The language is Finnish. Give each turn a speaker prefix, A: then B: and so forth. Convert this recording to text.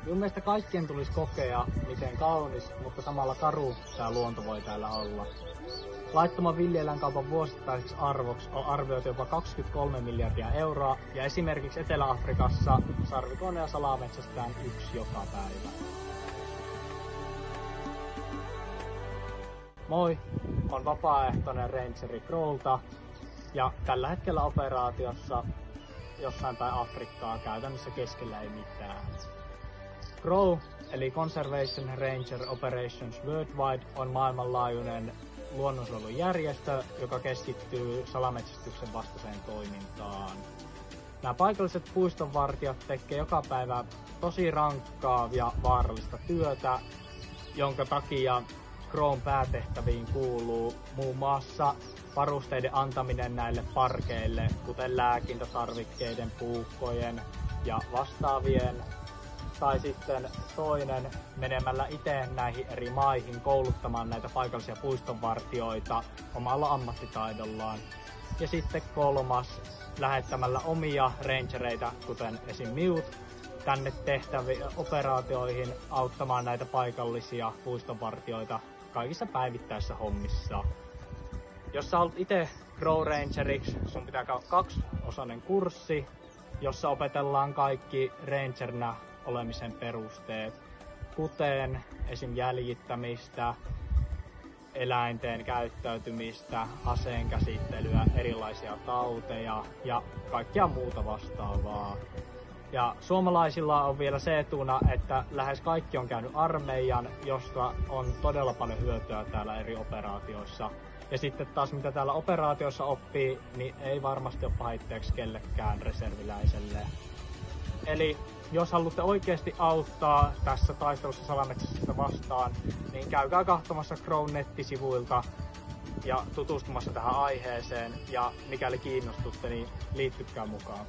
A: Minun mielestä kaikkien tulisi kokea, miten kaunis, mutta samalla karu tämä luonto voi täällä olla. Laittoman villieläinkaupan vuosittaiseksi arvoksi on arvioitu jopa 23 miljardia euroa, ja esimerkiksi Etelä-Afrikassa sarvikoinen ja salaa metsästetään 1 joka päivä. Moi, on vapaaehtoinen rangeri Crowlta, ja tällä hetkellä operaatiossa jossain päin Afrikkaa, käytännössä keskellä ei mitään. CROW, eli Conservation Ranger Operations Worldwide, on maailmanlaajuinen luonnonsuojelujärjestö, joka keskittyy salametsästyksen vastaiseen toimintaan. Nämä paikalliset puistonvartijat tekevät joka päivä tosi rankkaa ja vaarallista työtä, jonka takia CROWn päätehtäviin kuuluu muun muassa varusteiden antaminen näille parkeille, kuten lääkintätarvikkeiden, puukkojen ja vastaavien. Tai sitten toinen menemällä itse näihin eri maihin kouluttamaan näitä paikallisia puistonvartijoita omalla ammattitaidollaan. Ja sitten kolmas lähettämällä omia rangereita, kuten esim. Minut, tänne tehtäviin operaatioihin auttamaan näitä paikallisia puistonvartijoita kaikissa päivittäisissä hommissa. Jos sä haluat itse CROW Rangeriksi, sun pitää käydä 2-osainen kurssi, jossa opetellaan kaikki rangerina olemisen perusteet, kuten esim. Jäljittämistä, eläinten käyttäytymistä, aseen käsittelyä, erilaisia tauteja ja kaikkea muuta vastaavaa. Ja suomalaisilla on vielä se etuna, että lähes kaikki on käynyt armeijan, josta on todella paljon hyötyä täällä eri operaatioissa. Ja sitten taas mitä täällä operaatioissa oppii, niin ei varmasti ole pahitteeksi kellekään reserviläiselle. Eli jos haluatte oikeasti auttaa tässä taistelussa salametsästystä vastaan, niin käykää katsomassa CROWn nettisivuilta ja tutustumassa tähän aiheeseen. Ja mikäli kiinnostutte, niin liittykää mukaan.